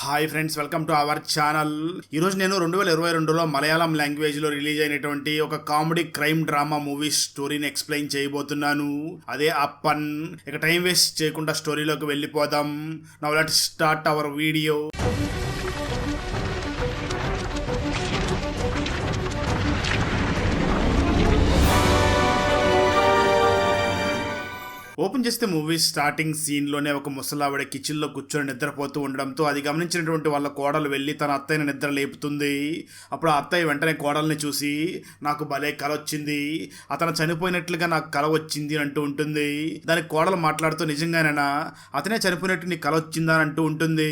Hi friends, welcome to our channel. ఈరోజు నేను 2022లో మలయాళం లాంగ్వేజ్లో రిలీజ్ అయినటువంటి ఒక కామెడీ క్రైమ్ డ్రామా మూవీ స్టోరీని ఎక్స్ప్లెయిన్ చేయబోతున్నాను. అదే అప్పన్. ఇక టైం వేస్ట్ చేయకుండా స్టోరీలోకి వెళ్ళిపోదాం. Now let's start our video. Open చేస్తే మూవీ స్టార్టింగ్ సీన్లోనే ఒక ముసలావిడ కిచెన్లో కూర్చొని నిద్రపోతూ ఉండడంతో అది గమనించినటువంటి వాళ్ళ కోడలు వెళ్ళి తన అత్తయ్యని నిద్ర లేపుతుంది. అప్పుడు ఆ అత్తయ్య వెంటనే కోడల్ని చూసి, నాకు భలే కల వచ్చింది, అతను చనిపోయినట్లుగా నాకు కల వచ్చింది అంటూ ఉంటుంది. దానికి కోడలు మాట్లాడుతూ, నిజంగానేనా, అతనే చనిపోయినట్టు నీకు కల వచ్చిందా అని అంటూ ఉంటుంది.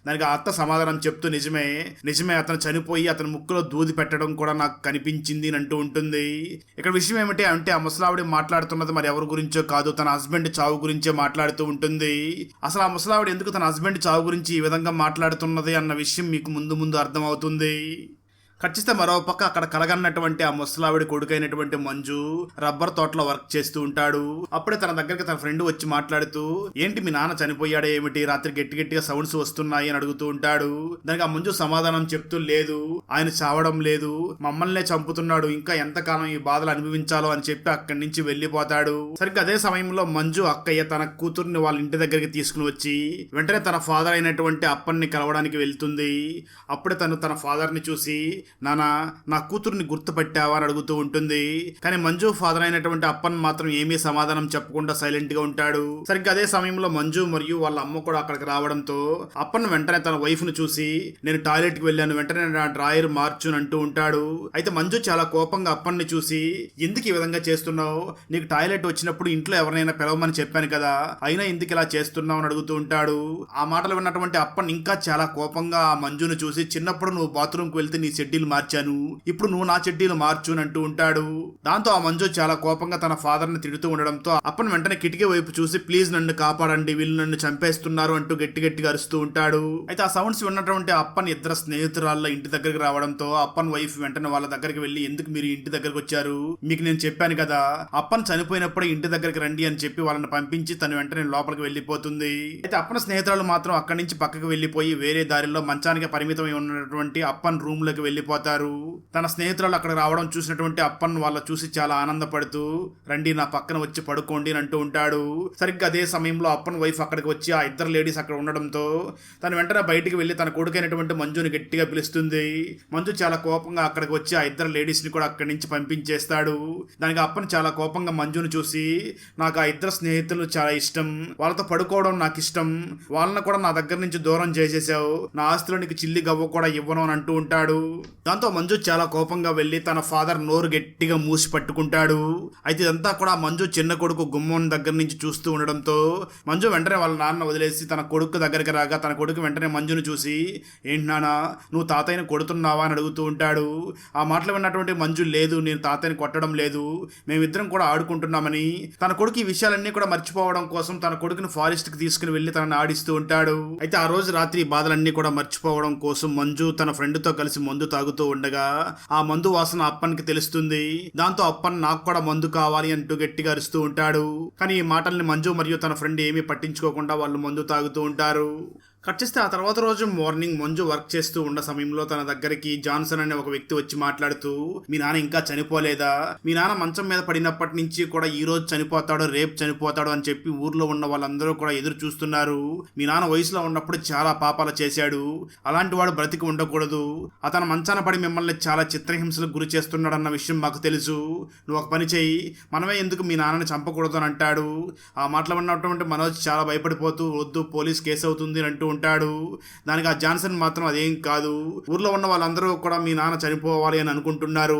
దానికి ఆ అత్త సమాధానం చెప్తూ, నిజమే, అతను చనిపోయి అతని ముక్కులో దూది పెట్టడం కూడా నాకు కనిపించింది అని అంటూ ఉంటుంది. ఇక్కడ విషయం ఏమిటి అంటే, ఆ ముసలావిడ మాట్లాడుతున్నది మరి ఎవరి గురించో కాదు, తన హస్బెండ్ చావు గురించే మాట్లాడుతూ ఉంటుంది. అసలు ఆ ముసలావిడ ఎందుకు తన హస్బెండ్ చావు గురించి ఈ విధంగా మాట్లాడుతున్నది అన్న విషయం మీకు ముందు అర్థమవుతుంది. ఖచ్చితంగా మరో పక్క అక్కడ కలగన్నటువంటి ఆ ముసలావిడి కొడుకైనటువంటి మంజు రబ్బర్ తోటలో వర్క్ చేస్తూ ఉంటాడు. అప్పుడే తన దగ్గరికి తన ఫ్రెండ్ వచ్చి మాట్లాడుతూ, ఏంటి మీ నాన్న చనిపోయాడే ఏమిటి, రాత్రి గట్టిగా సౌండ్స్ వస్తున్నాయి అని అడుగుతూ ఉంటాడు. దానికి ఆ మంజు సమాధానం చెప్తూ, లేదు, ఆయన చావడం లేదు, మమ్మల్నే చంపుతున్నాడు, ఇంకా ఎంతకాలం ఈ బాధలు అనుభవించాలో అని చెప్పి అక్కడి నుంచి వెళ్ళిపోతాడు. సరిగ్గా అదే సమయంలో మంజు అక్కయ్య తన కూతుర్ని వాళ్ళ ఇంటి దగ్గరికి తీసుకుని వచ్చి వెంటనే తన ఫాదర్ అయినటువంటి అప్పన్ని కలవడానికి వెళ్తుంది. అప్పుడే తను తన ఫాదర్ ని చూసి, నానా, నా కూతుర్ని గుర్తుపట్టావా అని అడుగుతూ ఉంటుంది. కానీ మంజు ఫాదర్ అయినటువంటి అప్పన్ మాత్రం ఏమీ సమాధానం చెప్పకుండా సైలెంట్ గా ఉంటాడు. సరిగ్గా అదే సమయంలో మంజు మరియు వాళ్ళ అమ్మ కూడా అక్కడికి రావడంతో అప్పన్ వెంటనే తన వైఫ్ ను చూసి, నేను టాయిలెట్ కి వెళ్ళాను, వెంటనే నా డ్రాయర్ మార్చు అని అంటూ ఉంటాడు. అయితే మంజు చాలా కోపంగా అప్పన్ ని చూసి, ఎందుకు ఈ విధంగా చేస్తున్నావు, నీకు టాయిలెట్ వచ్చినప్పుడు ఇంట్లో ఎవరినైనా పిలవమని చెప్పాను కదా, అయినా ఎందుకు ఇలా చేస్తున్నావు అని అడుగుతూ ఉంటాడు. ఆ మాటలు విన్నటువంటి అప్పన్ ఇంకా చాలా కోపంగా ఆ మంజును చూసి, చిన్నప్పుడు నువ్వు బాత్రూమ్ కు వెళ్తే నీ చెడ్డీలు మార్చాను, ఇప్పుడు నువ్వు నా చెడ్డీలు మార్చు అని అంటూ ఉంటాడు. దాంతో ఆ మంజు చాలా కోపంగా తన ఫాదర్ ని తిడుతూ ఉండడంతో అప్పన్ వెంటనే కిటికీ వైపు చూసి, ప్లీజ్ నన్ను కాపాడండి, వీళ్ళు నన్ను చంపేస్తున్నారు అంటూ గట్టిగా అరుస్తూ ఉంటాడు. అయితే ఆ సౌండ్స్ విన్నటువంటి అప్పన్ ఇద్దరు స్నేహితురాళ్ళ ఇంటి దగ్గరికి రావడంతో అప్పన్ వైఫ్ వెంటనే వాళ్ళ దగ్గరికి వెళ్లి, ఎందుకు మీరు ఇంటి దగ్గరకు వచ్చారు, మీకు నేను చెప్పాను కదా అప్పన్ చనిపోయినప్పుడే ఇంటి దగ్గరికి రండి అని చెప్పి వాళ్ళని పంపించి తను వెంటనే లోపలికి వెళ్ళిపోతుంది. అయితే అప్పన్ స్నేహితురాలు మాత్రం అక్కడి నుంచి పక్కకు వెళ్లిపోయి వేరే దారిలో మంచానికి పరిమితమై ఉన్నటువంటి అప్పన్ రూమ్ లోకి వెళ్ళిపోతారు. తన స్నేహితురాలు అక్కడ రావడం చూసినటువంటి అప్పన్ వాళ్ళ చూసి చాలా ఆనందపడుతూ, రండి నా పక్కన వచ్చి పడుకోండి అని అంటూ ఉంటాడు. సరిగ్గా అదే సమయంలో అప్పన్ వైఫ్ అక్కడికి వచ్చి ఆ ఇద్దరు లేడీస్ అక్కడ ఉండడంతో తను వెంటనే బయటికి వెళ్లి తన కొడుకైనటువంటి మంజుని గట్టిగా పిలుస్తుంది. మంజు చాలా కోపంగా అక్కడికి వచ్చి ఆ ఇద్దరు లేడీస్ ని కూడా అక్కడి నుంచి పంపించేస్తాడు. దానికి అప్పన్ చాలా కోపంగా మంజుని చూసి, నాకు ఆ ఇద్దరు స్నేహితులు చాలా ఇష్టం, వాళ్ళతో పడుకోవడం నాకు ఇష్టం, వాళ్ళని కూడా నా దగ్గర నుంచి దూరం చేసేసావు, నా ఆస్తిలో నీకు చిల్లి గవ్వ కూడా ఇవ్వను అని అంటూ ఉంటాడు. దాంతో మంజు చాలా కోపంగా వెళ్లి తన ఫాదర్ నోరు గట్టిగా మూసి పట్టుకుంటాడు. అయితే ఇదంతా కూడా మంజు చిన్న కొడుకు గుమ్మం దగ్గర నుంచి చూస్తూ ఉండడంతో మంజు వెంటనే వాళ్ళ నాన్న వదిలేసి తన కొడుకు దగ్గరికి రాగా తన కొడుకు వెంటనే మంజును చూసి, ఏంటి నాన్న, నువ్వు తాతయ్యని కొడుతున్నావా అని అడుగుతూ ఉంటాడు. ఆ మాటలు విన్నటువంటి మంజు, లేదు, నేను తాతయ్యని కొట్టడం లేదు, మేమిద్దరం కూడా ఆడుకుంటున్నామని తన కొడుకు ఈ విషయాలన్నీ కూడా మర్చిపోవడం కోసం తన కొడుకుని ఫారెస్ట్ కి తీసుకుని వెళ్లి తనని ఆడిస్తూ ఉంటాడు. అయితే ఆ రోజు రాత్రి బాధలన్నీ కూడా మర్చిపోవడం కోసం మంజు తన ఫ్రెండ్ తో కలిసి మందు తాగుతూ ఉండగా ఆ మందు వాసన అప్పన్కి తెలుస్తుంది. దాంతో అప్పన్ నాకు కూడా మందు కావాలి అంటూ గట్టిగా అరుస్తూ ఉంటాడు. కానీ ఈ మాటల్ని మంజు మరియు తన ఫ్రెండ్ ఏమీ పట్టించుకోకుండా వాళ్ళు మందు తాగుతూ ఉంటారు. కట్ చేస్తే ఆ తర్వాత రోజు మార్నింగ్ మంజు వర్క్ చేస్తూ ఉన్న సమయంలో తన దగ్గరికి జాన్సన్ అనే ఒక వ్యక్తి వచ్చి మాట్లాడుతూ, మీ నాన్న ఇంకా చనిపోలేదా, మీ నాన్న మంచం మీద పడినప్పటి నుంచి కూడా ఈ రోజు చనిపోతాడు, రేపు చనిపోతాడు అని చెప్పి ఊర్లో ఉన్న వాళ్ళందరూ కూడా ఎదురు చూస్తున్నారు, మీ నాన్న వయసులో ఉన్నప్పుడు చాలా పాపాలు చేశాడు, అలాంటి వాడు బ్రతికి ఉండకూడదు, అతను మంచాన పడి మిమ్మల్ని చాలా చిత్రహింసలకు గురి చేస్తున్నాడు అన్న విషయం మాకు తెలుసు, నువ్వు ఒక పని చేయి, మనమే ఎందుకు మీ నాన్నని చంపకూడదు అని అంటాడు. ఆ మాటలు ఉన్నటువంటి మనోజ్ చాలా భయపడిపోతూ, వద్దు, పోలీస్ కేసు అవుతుంది అంటూ ఉంటాడు. దానికి ఆ జాన్సన్ మాత్రం అదేం కాదు, ఊర్లో ఉన్న వాళ్ళందరూ కూడా మీ నాన్న చనిపోవాలి అని అనుకుంటున్నారు,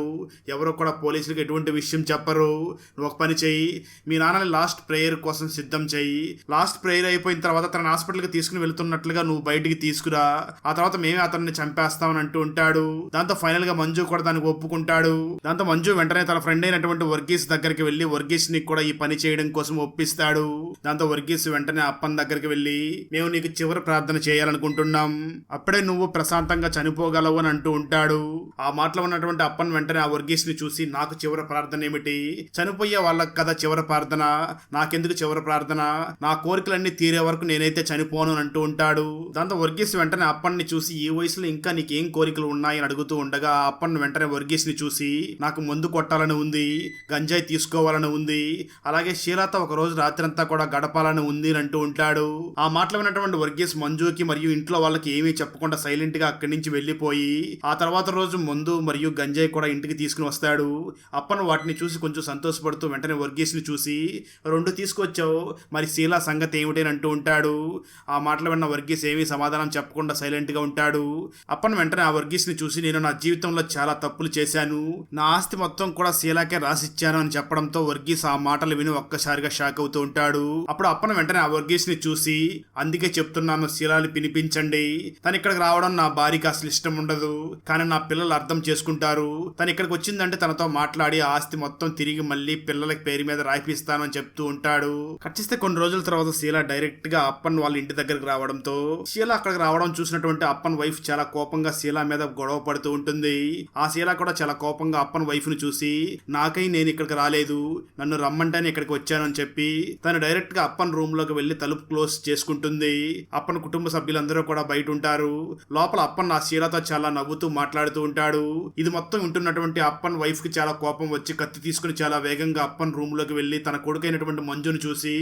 ఎవరో కూడా పోలీసులకు ఎటువంటి విషయం చెప్పరు, నువ్వు ఒక పని చెయ్యి, మీ నాన్నని లాస్ట్ ప్రేయర్ కోసం సిద్ధం చెయ్యి, లాస్ట్ ప్రేయర్ అయిపోయిన తర్వాత తన హాస్పిటల్కి తీసుకుని వెళ్తున్నట్లుగా నువ్వు బయటికి తీసుకురా, ఆ తర్వాత మేమే అతన్ని చంపేస్తామని అంటూ ఉంటాడు. దాంతో ఫైనల్ గా మంజు కూడా దానికి ఒప్పుకుంటాడు. దాంతో మంజు వెంటనే తన ఫ్రెండ్ అయినటువంటి వర్గీస్ దగ్గరికి వెళ్లి వర్గీస్ ని కూడా ఈ పని చేయడం కోసం ఒప్పిస్తాడు. దాంతో వర్గీస్ వెంటనే అప్పన్ దగ్గరికి వెళ్లి, మేము నీకు చివరి ప్రార్థన చేయాలనుకుంటున్నాం, అప్పుడే నువ్వు ప్రశాంతంగా చనిపోగలవు అని అంటూ ఉంటాడు. ఆ మాటలో ఉన్నటువంటి అప్పన్ వెంటనే ఆ వర్గీస్ ని చూసి, నాకు చివరి ప్రార్థన ఏమిటి? చనిపోయే వాళ్ళకి కదా చివరి ప్రార్థన, నాకెందుకు చివరి ప్రార్థన? నా కోరికలన్నీ తీరే వరకు నేనైతే చనిపోను అని అంటూ ఉంటాడు. దాంతో వర్గీస్ వెంటనే అప్పన్ని చూసి, ఈ వయసులో ఇంకా నీకేం కోరికలు ఉన్నాయని అడుగుతూ ఉండగా అప్పన్ వెంటనే వర్గీస్ ని చూసి, నాకు మందు కొట్టాలని ఉంది, గంజాయి తీసుకోవాలని ఉంది, అలాగే షీలాతో ఒక రోజు రాత్రంతా కూడా గడపాలని ఉంది అని అంటూ ఉంటాడు. ఆ మాటలు విన్నటువంటి వర్గీస్ మంజుకి మరియు ఇంట్లో వాళ్ళకి ఏమీ చెప్పకుండా సైలెంట్ గా అక్కడి నుంచి వెళ్లిపోయి ఆ తర్వాత రోజు మందు మరియు గంజాయి కూడా ఇంటికి తీసుకుని వస్తాడు. అప్పన్ వాటిని చూసి కొంచెం సంతోషపడుతూ వెంటనే వర్గీస్ ని చూసి, రెండు తీసుకొచ్చావు, మరి శీలా సంగతి ఏమిటి అని అంటూ ఉంటాడు. ఆ మాటలు విన్న వర్గీస్ ఏమీ సమాధానం చెప్పకుండా సైలెంట్ గా ఉంటాడు. అప్పన్ వెంటనే ఆ వర్గీస్ ని చూసి, నేను నా జీవితంలో చాలా తప్పులు చేశాను, నా ఆస్తి మొత్తం కూడా శీలాకే రాసిచ్చాను అని చెప్పడంతో వర్గీస్ ఆ మాటలు విని ఒక్కసారిగా షాక్ అవుతూ ఉంటాడు. అప్పుడు అప్పన్ వెంటనే ఆ వర్గీస్ ని చూసి, అందుకే చెప్తున్నాను శీలాని పిలిపించండి, తను ఇక్కడికి రావడం నా భార్యకి అసలు ఇష్టం ఉండదు, కానీ నా పిల్లలు అర్థం చేసుకుంటారు, తను ఇక్కడికి వచ్చిందంటే తనతో మాట్లాడి ఆస్తి మొత్తం తిరిగి మళ్ళీ పిల్లలకి పేరు మీద రాయిపిస్తాను అని చెప్తూ ఉంటాడు. కట్టిస్తే కొన్ని రోజుల తర్వాత శీలా డైరెక్ట్ గా అప్పన్ వాళ్ళ ఇంటి దగ్గరకు రావడంతో శీలా అక్కడికి రావడం చూసినటువంటి అప్పన్ వైఫ్ చాలా కోపంగా శీలా మీద గొడవ పడుతూ ఉంటుంది. ఆ శీలా కూడా చాలా కోపంగా అప్పన్ వైఫ్ ని చూసి, నాకై నేను ఇక్కడికి రాలేదు, నన్ను రమ్మంటేనే ఇక్కడికి వచ్చాను అని చెప్పి తను డైరెక్ట్ గా అప్పన్ రూమ్ లోకి వెళ్లి తలుపు క్లోజ్ చేసుకుంటుంది. అప్పన్ కుటుంబ సభ్యులందరూ కూడా బయట ఉంటారు. లోపల అప్పన్ ఆ శీలాతో చాలా నవ్వుతూ మాట్లాడుతూ ఉంటాడు. ఇది మొత్తం వింటున్నటువంటి అప్పన్ వైఫ్ కి చాలా కోపం వచ్చి కత్తి తీసుకుని చాలా వేగంగా అప్పన్ రూమ్ లోకి వెళ్లి తన కొడుకైనటువంటి మంజును చూసి,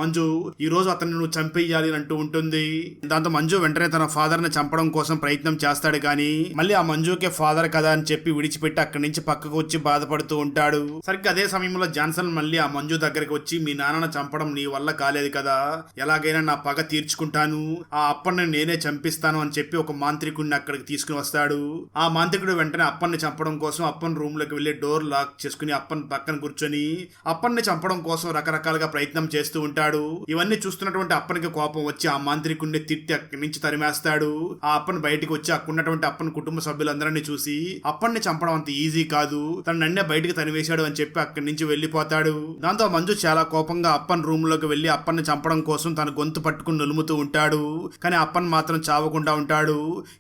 మంజు, ఈ రోజు అతన్ని నువ్వు చంపేయాలి అని అంటూ ఉంటుంది. దాంతో మంజు వెంటనే తన ఫాదర్ ని చంపడం కోసం ప్రయత్నం చేస్తాడు, కానీ మళ్ళీ ఆ మంజుకే ఫాదర్ కదా అని చెప్పి విడిచిపెట్టి అక్కడి నుంచి పక్కకు వచ్చి బాధపడుతూ ఉంటాడు. సరిగ్గా అదే సమయంలో జాన్సన్ మళ్ళీ ఆ మంజు దగ్గరికి వచ్చి, మీ నాన్నను చంపడం నీ వల్ల కాలేదు కదా, ఎలాగైనా నా పగ తీర్చుకుంటాను, ఆ అప్పన్ని నేనే చంపిస్తాను అని చెప్పి ఒక మాంత్రికుడిని అక్కడికి తీసుకుని వస్తాడు. ఆ మాంత్రికుడు వెంటనే అప్పన్ని చంపడం కోసం అప్పన్ రూమ్ లోకి వెళ్లి డోర్ లాక్ చేసుకుని అప్పన్ పక్కన కూర్చొని అప్పన్ని చంపడం కోసం రకరకాలుగా ప్రయత్నం చేస్తూ ఉంటాడు. ఇవన్నీ చూస్తున్నటువంటి అప్పనికి కోపం వచ్చి ఆ మాంత్రికుడిని తిట్టి అక్కడి నుంచి తరిమేస్తాడు. ఆ అప్పన్ బయటికి వచ్చి అక్కడున్నటువంటి అప్పన్ కుటుంబ సభ్యులందరినీ చూసి, అప్పన్ని చంపడం అంత ఈజీ కాదు, తను నన్నే బయటికి తరివేశాడు అని చెప్పి అక్కడి నుంచి వెళ్లిపోతాడు. దాంతో మంజు చాలా కోపంగా అప్పన్ రూమ్ లోకి వెళ్లి అప్పన్ని చంపడం కోసం తన గొంతు పట్టుకుని నులుముతూ ఉంటాడు, కానీ అప్పన్ మాత్రం చావకుండా ఉంటాడు.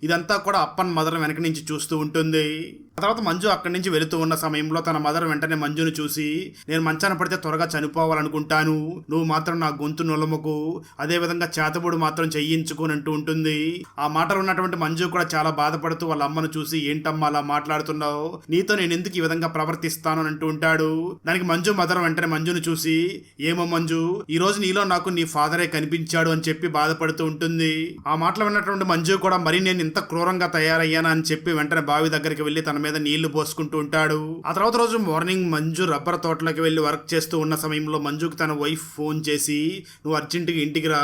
ఇదంతా కూడా అప్పన్ మదర్ వెనక నుంచి చూస్తూ ఉంటుంది. ఆ తర్వాత మంజు అక్కడి నుంచి వెళుతూ ఉన్న సమయంలో తన మదర్ వెంటనే మంజును చూసి, నేను మంచాన పడితే త్వరగా చనిపోవాలనుకుంటాను, నువ్వు మాత్రం నా గొంతు నొలముకు, అదే విధంగా చేతబుడు మాత్రం చెయ్యించుకుని అంటూ ఉంటుంది. ఆ మాటలు ఉన్నటువంటి మంజు కూడా చాలా బాధపడుతూ వాళ్ళ అమ్మను చూసి, ఏంటమ్మా అలా మాట్లాడుతున్నావు, నీతో నేను ఎందుకు ఈ విధంగా ప్రవర్తిస్తాను అని అంటూ ఉంటాడు. దానికి మంజు మదర్ వెంటనే మంజును చూసి, ఏమో మంజు, ఈ రోజు నీలో నాకు నీ ఫాదరే కనిపించాడు అని చెప్పి బాధపడుతూ ఉంటుంది. ఆ మాటలు విన్నటువంటి మంజు కూడా, మరి నేను ఇంత క్రూరంగా తయారయ్యానా అని చెప్పి వెంటనే బావి దగ్గరికి వెళ్లి తన మీద నీళ్లు పోసుకుంటూ ఉంటాడు. ఆ తర్వాత రోజు మార్నింగ్ మంజు రబ్బర్ తోటలోకి వెళ్లి వర్క్ చేస్తూ ఉన్న సమయంలో మంజుకి తన వైఫ్ ఫోన్ చేసి, నువ్వు అర్జెంటుగా ఇంటికి రా,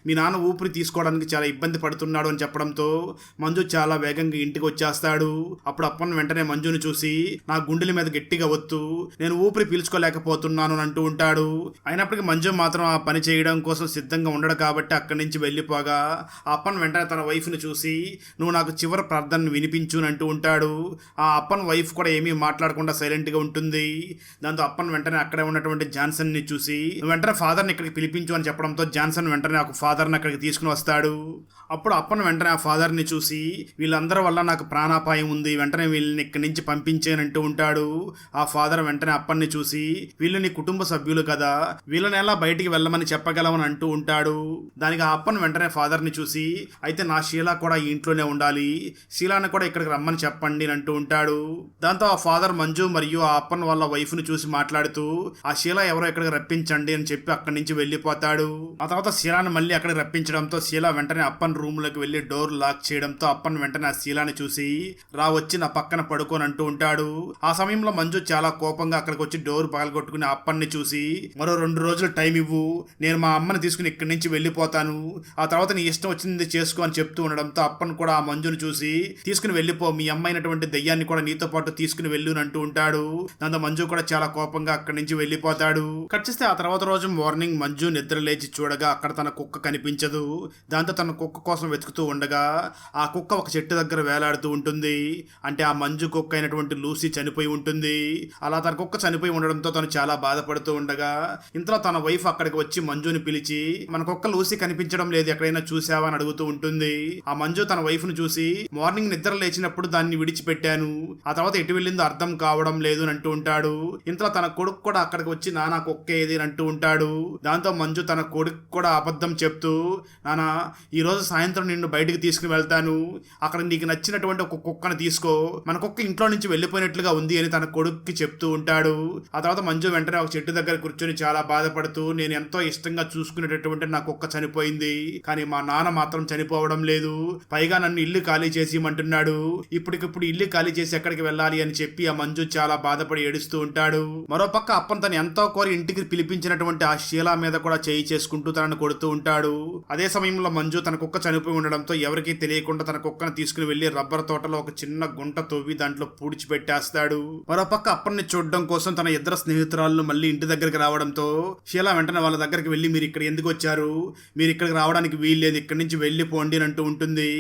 మీ నాన్న ఊపిరి తీసుకోవడానికి చాలా ఇబ్బంది పడుతున్నాడు అని చెప్పడంతో మంజు చాలా వేగంగా ఇంటికి వచ్చేస్తాడు. అప్పుడు అప్పన్ వెంటనే మంజుని చూసి, నా గుండెల మీద గట్టిగా ఒత్తు, నేను ఊపిరి పీల్చుకోలేకపోతున్నాను అని అంటూ ఉంటాడు. అయినప్పటికీ మంజు మాత్రం ఆ పని చేయడం కోసం సిద్ధంగా ఉండడు కాబట్టి అక్కడి నుంచి వెళ్లిపోగా అప్పన్ వెంటనే తన వైఫ్ ని చూసి, నువ్వు నాకు చివరి ప్రార్థనను వినిపించు అని అంటూ ఉంటాడు. ఆ అప్పన్ వైఫ్ కూడా ఏమీ మాట్లాడకుండా సైలెంట్ గా ఉంటుంది. దాంతో అప్పన్ వెంటనే అక్కడే ఉన్నటువంటి జాన్సన్ ని చూసి, వెంటనే ఫాదర్ ని ఇక్కడికి పిలిపించు అని చెప్పడంతో జాన్సన్ వెంటనే ఒక ఫాదర్ ని అక్కడికి తీసుకుని వస్తాడు. అప్పుడు అప్పన్ వెంటనే ఆ ఫాదర్ ని చూసి, వీళ్ళందరి వల్ల నాకు ప్రాణాపాయం ఉంది, వెంటనే వీళ్ళని ఇక్కడి నుంచి పంపించేనంటూ ఉంటాడు. ఆ ఫాదర్ వెంటనే అప్పన్ని చూసి, వీళ్ళు నీ కుటుంబ సభ్యులు కదా, వీళ్ళని ఎలా బయటికి వెళ్ళమని చెప్పగలమని అంటూ ఉంటాడు. దానికి ఆ అప్పన్ వెంటనే ఫాదర్ ని చూసి, అయితే నా శీలా కూడా ఈ ఇంట్లోనే ఉండాలి, శీలాని కూడా ఇక్కడికి రమ్మని చెప్పండి అని అంటూ ఉంటాడు. దాంతో ఆ ఫాదర్ మంజు మరియు ఆ అప్పన్ వాళ్ళ వైఫ్ ని చూసి మాట్లాడుతూ, ఆ శీలా ఎవరో ఇక్కడికి రప్పించండి అని చెప్పి అక్కడి నుంచి వెళ్లిపోతాడు. ఆ తర్వాత శీలాని మళ్ళీ అక్కడికి రప్పించడంతో శీలా వెంటనే అప్పన్ రూమ్ లోకి వెళ్లి డోర్ లాక్ చేయడంతో అప్పన్ వెంటనే ఆ శీలాని చూసి, రా వచ్చి నా పక్కన పడుకోని అంటూ ఉంటాడు. ఆ సమయంలో మంజు చాలా కోపంగా అక్కడికి వచ్చి డోర్ పగలగొట్టుకుని అప్పన్ని చూసి, మరో 2 రోజులు టైం ఇవ్వు, నేను మా అమ్మని తీసుకుని ఇక్కడి నుంచి వెళ్లిపోతాను, ఆ తర్వాత నీ ఇష్టం వచ్చింది చేసుకో అని చెప్తూ ఉండడంతో అప్పన్ కూడా ఆ మంజును చూసి, తీసుకుని వెళ్లిపో, మీ అమ్మ అయినటువంటి దెయ్యాన్ని అత్తయ్యని కూడా నీతో పాటు తీసుకుని వెళ్ళునంటూ ఉంటాడు. దాంతో మంజు కూడా చాలా కోపంగా అక్కడి నుంచి వెళ్ళిపోతాడు. కట్ చేస్తే ఆ తర్వాత రోజు మార్నింగ్ మంజు నిద్ర లేచి చూడగా అక్కడ తన కుక్క కనిపించదు. దాంతో తన కుక్క కోసం వెతుకుతూ ఉండగా ఆ కుక్క ఒక చెట్టు దగ్గర వేలాడుతూ ఉంటుంది. అంటే ఆ మంజు కుక్క అయినటువంటి లూసీ చనిపోయి ఉంటుంది. అలా తన కుక్క చనిపోయి ఉండడంతో తను చాలా బాధపడుతూ ఉండగా ఇంతలో తన వైఫ్ అక్కడికి వచ్చి మంజుని పిలిచి మన కుక్క లూసీ కనిపించడం లేదు, ఎక్కడైనా చూసావా అని అడుగుతూ ఉంటుంది. ఆ మంజు తన వైఫ్ ను చూసి మార్నింగ్ నిద్ర లేచినప్పుడు దాన్ని విడిచిపెట్టాను, ఆ తర్వాత ఎటు వెళ్ళిందో అర్థం కావడం లేదు అని అంటూ ఉంటాడు. ఇంతలో తన కొడుకు కూడా అక్కడికి వచ్చి నానా కుక్క ఏది అని అంటూ ఉంటాడు. దాంతో మంజు తన కొడుకు కూడా అబద్ధం చెప్తూ నానా ఈ రోజు సాయంత్రం నిన్ను బయటికి తీసుకుని వెళ్తాను, అక్కడ నీకు నచ్చినటువంటి ఒక కుక్కను తీసుకో, మన కుక్క ఇంట్లో నుంచి వెళ్ళిపోయినట్లుగా ఉంది అని తన కొడుక్కి చెప్తూ ఉంటాడు. ఆ తర్వాత మంజు వెంటనే ఒక చెట్టు దగ్గర కూర్చొని చాలా బాధపడుతూ నేను ఎంతో ఇష్టంగా చూసుకునేటటువంటి నా కుక్క చనిపోయింది, కానీ మా నాన్న మాత్రం చనిపోవడం లేదు, పైగా నన్ను ఇల్లు ఖాళీ చేసి అంటున్నాడు, ఇప్పటికిప్పుడు ఇల్లు ఖాళీ చేసి ఎక్కడికి వెళ్ళాలి అని చెప్పి ఆ మంజు చాలా బాధపడి ఏడుస్తూ ఉంటాడు. మరోపక్క అప్పన్ తను ఎంతో కోరి ఇంటికి పిలిపించినటువంటి ఆ షీలా మీద కూడా చేయి చేసుకుంటూ తనను కొడుతూ ఉంటాడు. అదే సమయంలో మంజు తన కుక్క చనిపోయి ఉండడంతో ఎవరికీ తెలియకుండా తన కుక్కను తీసుకుని వెళ్లి రబ్బర్ తోటలో ఒక చిన్న గుంట తవ్వి దాంట్లో పూడ్చిపెట్టేస్తాడు. మరోపక్క అప్పన్ని చూడడం కోసం తన ఇద్దరు స్నేహితురాళ్ళు మళ్ళీ ఇంటి దగ్గరికి రావడంతో షీలా వెంటనే వాళ్ళ దగ్గరికి వెళ్ళి మీరు ఇక్కడ ఎందుకు వచ్చారు, మీరు ఇక్కడికి రావడానికి వీల్లేదు, ఇక్కడి నుంచి వెళ్ళిపోండి అని అంటూ ఉంటుంది.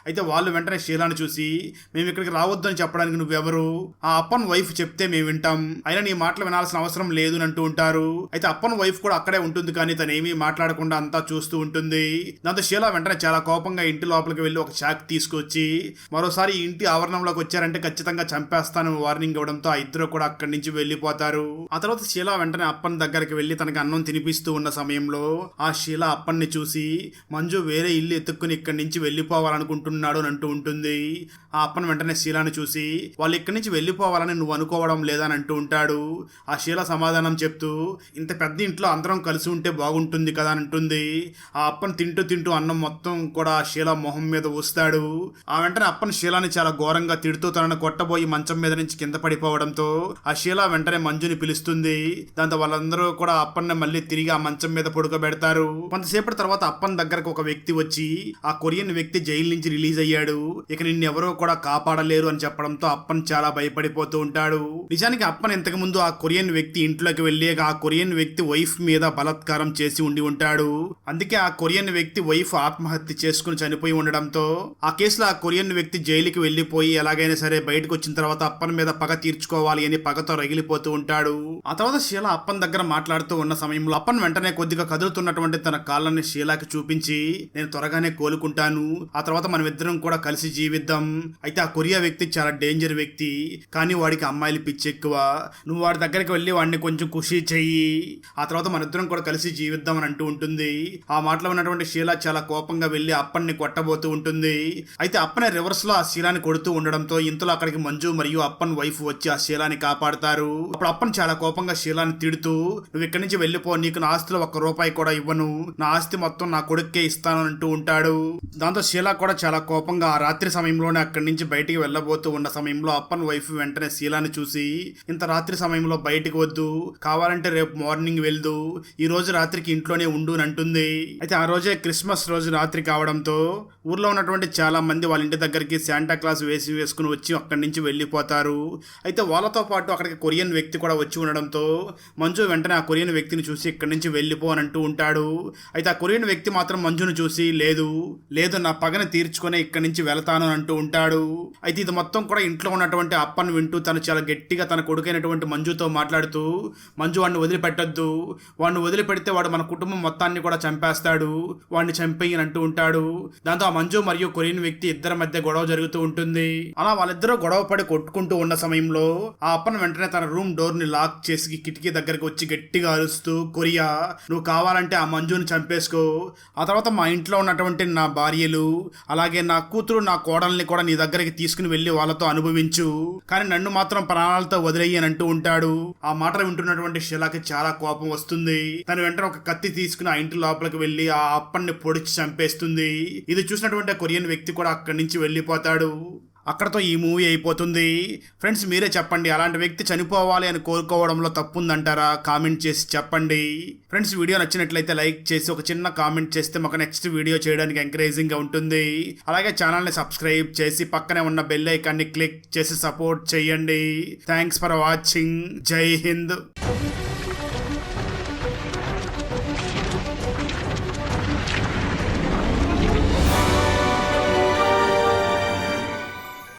అయితే వాళ్ళు వెంటనే షీలాను చూసి మేము ఇక్కడికి రావద్దు అని చెప్పడానికి నువ్వెవరు, ఆ అప్పన్ వైఫ్ చెప్తే మేము వింటాం, అయినా నీ మాటలు వినాల్సిన అవసరం లేదు అని అంటూ ఉంటారు. అయితే అప్పన్ వైఫ్ కూడా అక్కడే ఉంటుంది, కానీ తను ఏమీ మాట్లాడకుండా అంతా చూస్తూ ఉంటుంది. దాంతో షీలా వెంటనే చాలా కోపంగా ఇంటి లోపలికి వెళ్ళి ఒక షాక్ తీసుకొచ్చి మరోసారి ఇంటి ఆవరణంలోకి వచ్చారంటే ఖచ్చితంగా చంపేస్తాను వార్నింగ్ ఇవ్వడంతో ఆ ఇద్దరు కూడా అక్కడి నుంచి వెళ్ళిపోతారు. ఆ తర్వాత షీలా వెంటనే అప్పన్ దగ్గరికి వెళ్ళి తనకి అన్నం తినిపిస్తూ ఉన్న సమయంలో ఆ షీలా అప్పన్ని చూసి మంజు వేరే ఇల్లు ఎత్తుక్కుని ఇక్కడి నుంచి వెళ్ళిపోవాలనుకుంటున్నాడు అని అంటూ ఉంటుంది. ఆ అప్పన్ వెంటనే షీలాను చూసి వాళ్ళు ఇక్కడి నుంచి వెళ్ళిపోవాలని నువ్వు అనుకోవడం లేదని అంటూ ఉంటాడు. ఆ షీలా సమాధానం చెప్తూ ఇంత పెద్ద ఇంట్లో అందరం కలిసి ఉంటే బాగుంటుంది కదా అని అంటుంది. ఆ అప్పన్ తింటూ తింటూ అన్నం మొత్తం కూడా ఆ షీలా మొహం మీద ఊస్తాడు. ఆ వెంటనే అప్పన్ షీలాని చాలా ఘోరంగా తిడుతూ తనను కొట్టబోయి మంచం మీద నుంచి కింద పడిపోవడంతో ఆ షీలా వెంటనే మంజుని పిలుస్తుంది. దాంతో వాళ్ళందరూ కూడా అప్పన్ని మళ్ళీ తిరిగి ఆ మంచం మీద పడుకోబెడతారు. కొంతసేపటి తర్వాత అప్పన్ దగ్గరకు ఒక వ్యక్తి వచ్చి ఆ కొరియన్ వ్యక్తి జైలు నుంచి రిలీజ్ అయ్యాడు, ఇక నిన్నెవరో కూడా కాపాడలేరు అని చెప్పడంతో అప్పన్ చాలా భయపడిపోతూ ఉంటాడు. నిజానికి అప్పన్ ఇంతకు ముందు ఆ కొరియన్ వ్యక్తి ఇంట్లోకి వెళ్ళి ఆ కొరియన్ వ్యక్తి వైఫ్ మీద బలాత్కారం చేసి ఉండి ఉంటాడు. అందుకే ఆ కొరియన్ వ్యక్తి వైఫ్ ఆత్మహత్య చేసుకుని చనిపోయి ఉండడంతో ఆ కేసులో ఆ కొరియన్ వ్యక్తి జైలుకి వెళ్లిపోయి ఎలాగైనా సరే బయటకు వచ్చిన తర్వాత అప్పన్ మీద పగ తీర్చుకోవాలి అని పగతో రగిలిపోతూ ఉంటాడు. ఆ తర్వాత షీలా అప్పన్ దగ్గర మాట్లాడుతూ ఉన్న సమయంలో అప్పన్ వెంటనే కొద్దిగా కదులుతున్నటువంటి తన కాళ్ళని షీలాకి చూపించి నేను త్వరగానే కోలుకుంటాను, ఆ తర్వాత మనం ఇద్దరం కూడా కలిసి జీవిద్దాం, అయితే ఆ కొరియా వ్యక్తి చాలా డేంజర్ వ్యక్తి, కానీ వాడికి అమ్మాయిలు పిచ్చి ఎక్కువ, నువ్వు వాడి దగ్గరికి వెళ్ళి వాడిని కొంచెం ఖుషి చెయ్యి, ఆ తర్వాత మన ఇద్దరం కూడా కలిసి జీవిద్దాం అని అంటూ ఉంటుంది. ఆ మాటలో ఉన్నటువంటి షీలా చాలా కోపంగా వెళ్ళి అప్పన్ని కొట్టబోతూ ఉంటుంది. అయితే అప్పనే రివర్స్ లో ఆ షీలాని కొడుతూ ఉండడంతో ఇంతలో అక్కడికి మంజు మరియు అప్పన్ వైఫ్ వచ్చి ఆ షీలాని కాపాడుతారు. అప్పుడు అప్పన్ చాలా కోపంగా షీలాని తిడుతూ నువ్వు ఇక్కడి నుంచి వెళ్ళిపో, నీకు నా ఆస్తిలో ₹1 కూడా ఇవ్వను, నా ఆస్తి మొత్తం నా కొడుక్కే ఇస్తాను అంటూ ఉంటాడు. దాంతో షీలా కూడా చాలా కోపంగా ఆ రాత్రి సమయంలోనే అక్కడి నుంచి బయటికి వెళ్ళబోతూ ఉన్న సమయంలో అప్పన్ వైఫ్ వెంటనే షీలాని చూసి ఇంత రాత్రి సమయంలో బయటికి వద్దు, కావాలంటే రేపు మార్నింగ్ వెళ్దు, ఈ రోజు రాత్రికి ఇంట్లోనే ఉండు అని అంటుంది. అయితే ఆ రోజే క్రిస్మస్ రోజు రాత్రి కావడంతో ఊర్లో ఉన్నటువంటి చాలా మంది వాళ్ళ ఇంటి దగ్గరికి శాంటా క్లాస్ వేసుకుని వచ్చి అక్కడి నుంచి వెళ్ళిపోతారు. అయితే వాళ్ళతో పాటు అక్కడికి కొరియన్ వ్యక్తి కూడా వచ్చి ఉండడంతో మంజు వెంటనే ఆ కొరియన్ వ్యక్తిని చూసి ఇక్కడి నుంచి వెళ్ళిపో అని అంటూ ఉంటాడు. అయితే ఆ కొరియన్ వ్యక్తి మాత్రం మంజును చూసి లేదు లేదు నా పగని తీర్చుకునే ఇక్కడి నుంచి వెళతాను అని అంటూ ఉంటాడు. అయితే ఇది మొత్తం కూడా ఇంట్లో ఉన్నటువంటి అప్పను వింటూ తను చాలా గట్టిగా తన కొడుకైనటువంటి మంజుతో మాట్లాడుతూ మంజు వాడిని వదిలిపెట్టొద్దు, వాడిని వదిలిపెడితే వాడు మన కుటుంబం మొత్తాన్ని కూడా చంపేస్తాడు, వాడిని చంపేయి అని అంటూ ఉంటాడు. దాంతో ఆ మంజు మరియు కొరియన్ వ్యక్తి ఇద్దరి మధ్య గొడవ జరుగుతూ ఉంటుంది. అలా వాళ్ళిద్దరూ గొడవ పడి కొట్టుకుంటూ ఉన్న సమయంలో ఆ అప్పన్ వెంటనే తన రూమ్ డోర్ ని లాక్ చేసి కిటికీ దగ్గరికి వచ్చి గట్టిగా అరుస్తూ కొరియా నువ్వు కావాలంటే ఆ మంజుని చంపేసుకో, ఆ తర్వాత మా ఇంట్లో ఉన్నటువంటి నా భార్యలు అలాగే నా కూతురు నా కోడల్ని కూడా నీ దగ్గరికి తీసుకుని వెళ్ళి వాళ్ళతో అనుభవించు, కానీ నన్ను మాత్రం ప్రాణాలతో వదిలేయి అని అంటూ ఉంటాడు. ఆ మాటలు వింటున్నటువంటి షీలాకి చాలా కోపం వస్తుంది. తను వెంటనే ఒక కత్తి తీసుకుని ఆ ఇంటి లోపలికి వెళ్ళి ఆ అప్పన్ని పొడిచి చంపేస్తుంది. ఇది చూసినటువంటి కొరియన్ వ్యక్తి కూడా అక్కడి నుంచి వెళ్ళిపోతాడు. అక్కడతో ఈ మూవీ అయిపోతుంది. ఫ్రెండ్స్ మీరే చెప్పండి, అలాంటి వ్యక్తి చనిపోవాలి అని కోరుకోవడంలో తప్పుందంటారా? కామెంట్ చేసి చెప్పండి. ఫ్రెండ్స్ వీడియో నచ్చినట్లయితే లైక్ చేసి ఒక చిన్న కామెంట్ చేస్తే మాకు నెక్స్ట్ వీడియో చేయడానికి ఎంకరేజింగ్గా ఉంటుంది. అలాగే ఛానల్ని సబ్స్క్రైబ్ చేసి పక్కనే ఉన్న బెల్ ఐకాన్ని క్లిక్ చేసి సపోర్ట్ చేయండి. Thanks for watching. జై హింద్.